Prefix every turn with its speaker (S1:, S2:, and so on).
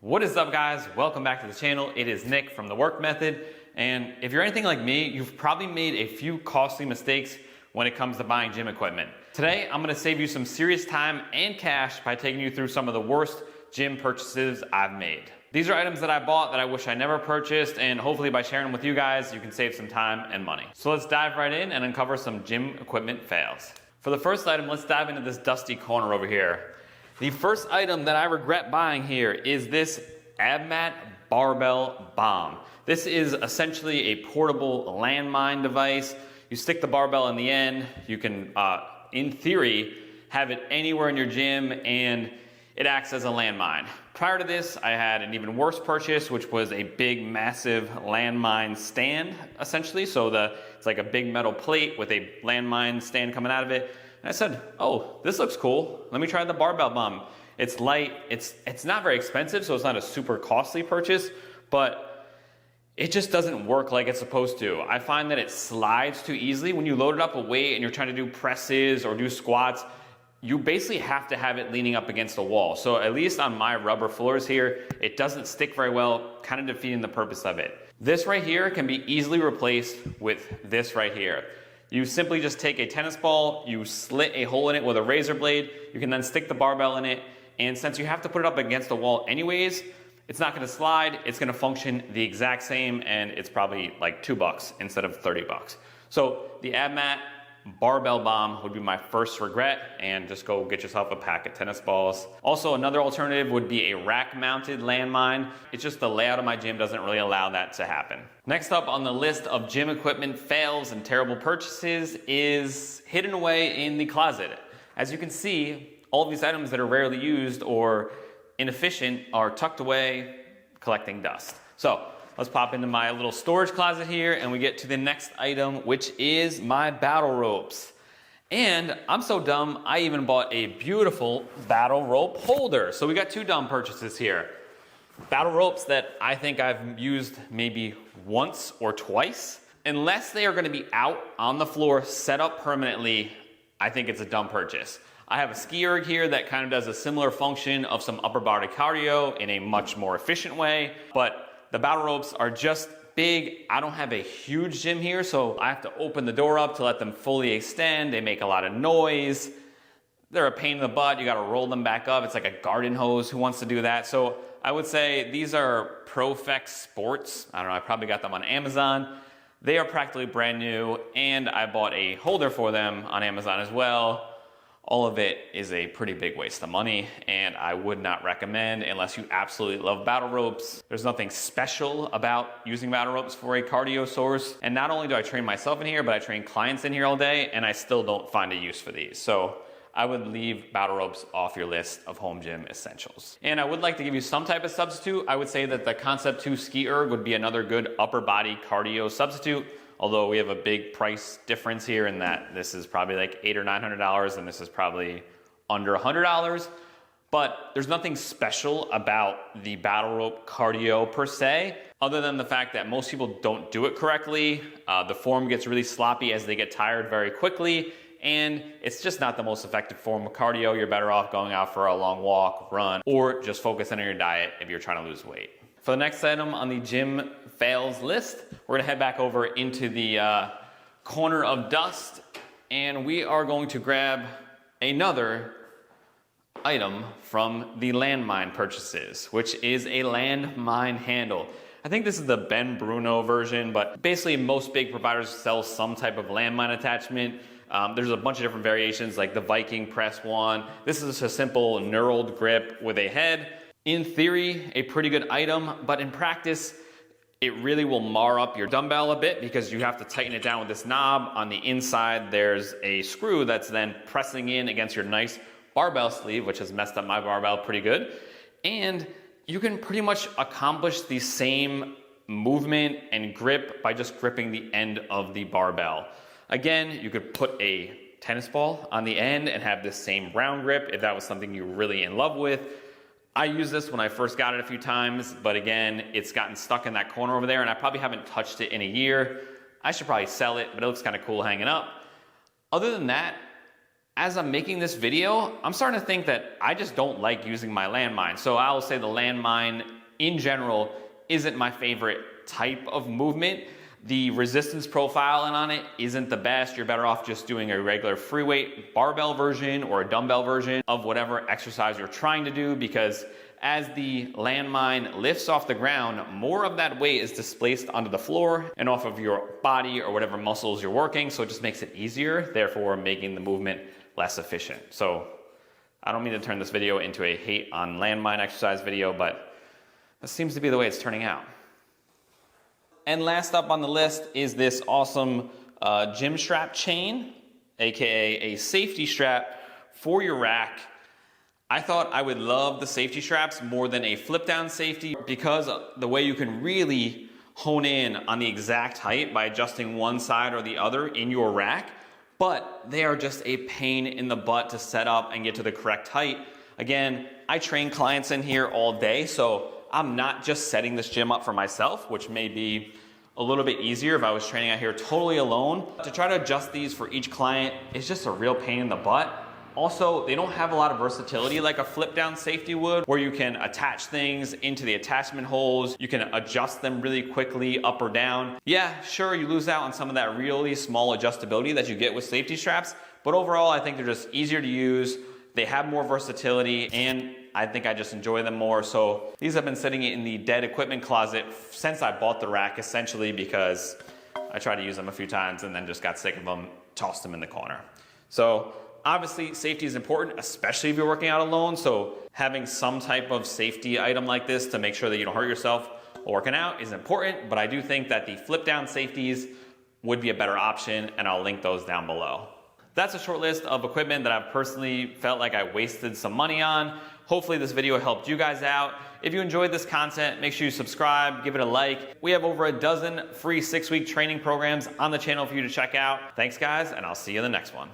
S1: What is up, guys? Welcome back to the channel. It is Nick from The Work Method, and if you're anything like me, you've probably made a few costly mistakes when it comes to buying gym equipment. Today, I'm gonna save you some serious time and cash by taking you through some of the worst gym purchases I've made. These are items that I bought that I wish I never purchased, and hopefully by sharing them with you guys, you can save some time and money. So let's dive right in and uncover some gym equipment fails. For the first item, let's dive into this dusty corner over here. The first item that I regret buying here is this AbMat Barbell Bomb. This is essentially a portable landmine device. You stick the barbell in the end. You can, in theory, have it anywhere in your gym, and it acts as a landmine. Prior to this, I had an even worse purchase, which was a big, massive landmine stand, essentially. So it's like a big metal plate with a landmine stand coming out of it. And I said, oh, this looks cool. Let me try the Barbell Bomb. It's light, it's not very expensive, so it's not a super costly purchase, but it just doesn't work like it's supposed to. I find that it slides too easily. When you load it up a weight and you're trying to do presses or do squats, you basically have to have it leaning up against the wall. So at least on my rubber floors here, it doesn't stick very well, kind of defeating the purpose of it. This right here can be easily replaced with this right here. You simply just take a tennis ball, you slit a hole in it with a razor blade, you can then stick the barbell in it, and since you have to put it up against the wall anyways, it's not gonna slide, it's gonna function the exact same, and it's probably like $2 instead of 30 bucks. So the AbMat Barbell Bomb would be my first regret, and just go get yourself a pack of tennis balls. Also, another alternative would be a rack-mounted landmine. It's just the layout of my gym doesn't really allow that to happen. Next up on the list of gym equipment fails and terrible purchases is hidden away in the closet. As you can see, all of these items that are rarely used or inefficient are tucked away, collecting dust. So let's pop into my little storage closet here and we get to the next item, which is my battle ropes. And I'm so dumb, I even bought a beautiful battle rope holder. So we got two dumb purchases here. Battle ropes that I think I've used maybe once or twice. Unless they are gonna be out on the floor, set up permanently, I think it's a dumb purchase. I have a ski erg here that kind of does a similar function of some upper body cardio in a much more efficient way, but the battle ropes are just big. I don't have a huge gym here, so I have to open the door up to let them fully extend. They make a lot of noise. They're a pain in the butt. You gotta roll them back up. It's like a garden hose. Who wants to do that? So I would say these are Profex Sports. I don't know, I probably got them on Amazon. They are practically brand new, and I bought a holder for them on Amazon as well. All of it is a pretty big waste of money, and I would not recommend unless you absolutely love battle ropes. There's nothing special about using battle ropes for a cardio source. And not only do I train myself in here, but I train clients in here all day, and I still don't find a use for these. So I would leave battle ropes off your list of home gym essentials. And I would like to give you some type of substitute. I would say that the Concept 2 Ski Erg would be another good upper body cardio substitute. Although we have a big price difference here in that this is probably like $800 or $900 and this is probably under $100. But there's nothing special about the battle rope cardio per se, other than the fact that most people don't do it correctly. The form gets really sloppy as they get tired very quickly, and it's just not the most effective form of cardio. You're better off going out for a long walk, run, or just focusing on your diet if you're trying to lose weight. For the next item on the gym fails list, we're gonna head back over into the corner of dust, and we are going to grab another item from the landmine purchases, which is a landmine handle. I think this is the Ben Bruno version, but basically most big providers sell some type of landmine attachment. There's a bunch of different variations like the Viking Press one. This is a simple knurled grip with a head. In theory, a pretty good item, but in practice, it really will mar up your dumbbell a bit because you have to tighten it down with this knob. On the inside, there's a screw that's then pressing in against your nice barbell sleeve, which has messed up my barbell pretty good. And you can pretty much accomplish the same movement and grip by just gripping the end of the barbell. Again, you could put a tennis ball on the end and have this same round grip if that was something you're really in love with. I used this when I first got it a few times, but again, it's gotten stuck in that corner over there and I probably haven't touched it in a year. I should probably sell it, but it looks kind of cool hanging up. Other than that, as I'm making this video, I'm starting to think that I just don't like using my landmine. So I will say the landmine in general isn't my favorite type of movement. The resistance profiling on it isn't the best. You're better off just doing a regular free weight barbell version or a dumbbell version of whatever exercise you're trying to do, because as the landmine lifts off the ground, more of that weight is displaced onto the floor and off of your body or whatever muscles you're working, so it just makes it easier, therefore making the movement less efficient. So I don't mean to turn this video into a hate on landmine exercise video, but that seems to be the way it's turning out. And last up on the list is this awesome gym strap chain, aka a safety strap for your rack. I thought I would love the safety straps more than a flip down safety, because the way you can really hone in on the exact height by adjusting one side or the other in your rack, but they are just a pain in the butt to set up and get to the correct height. Again, I train clients in here all day, so I'm not just setting this gym up for myself, which may be a little bit easier if I was training out here totally alone. To try to adjust these for each client is just a real pain in the butt. Also, they don't have a lot of versatility like a flip down safety would, where you can attach things into the attachment holes. You can adjust them really quickly up or down. Yeah, sure, you lose out on some of that really small adjustability that you get with safety straps, but overall, I think they're just easier to use. They have more versatility, and I think I just enjoy them more. So these have been sitting in the dead equipment closet since I bought the rack, essentially because I tried to use them a few times and then just got sick of them, tossed them in the corner. So obviously, safety is important, especially if you're working out alone. So having some type of safety item like this to make sure that you don't hurt yourself while working out is important. But I do think that the flip down safeties would be a better option, and I'll link those down below. That's a short list of equipment that I've personally felt like I wasted some money on. Hopefully this video helped you guys out. If you enjoyed this content, make sure you subscribe, give it a like. We have over a dozen free 6-week training programs on the channel for you to check out. Thanks guys, and I'll see you in the next one.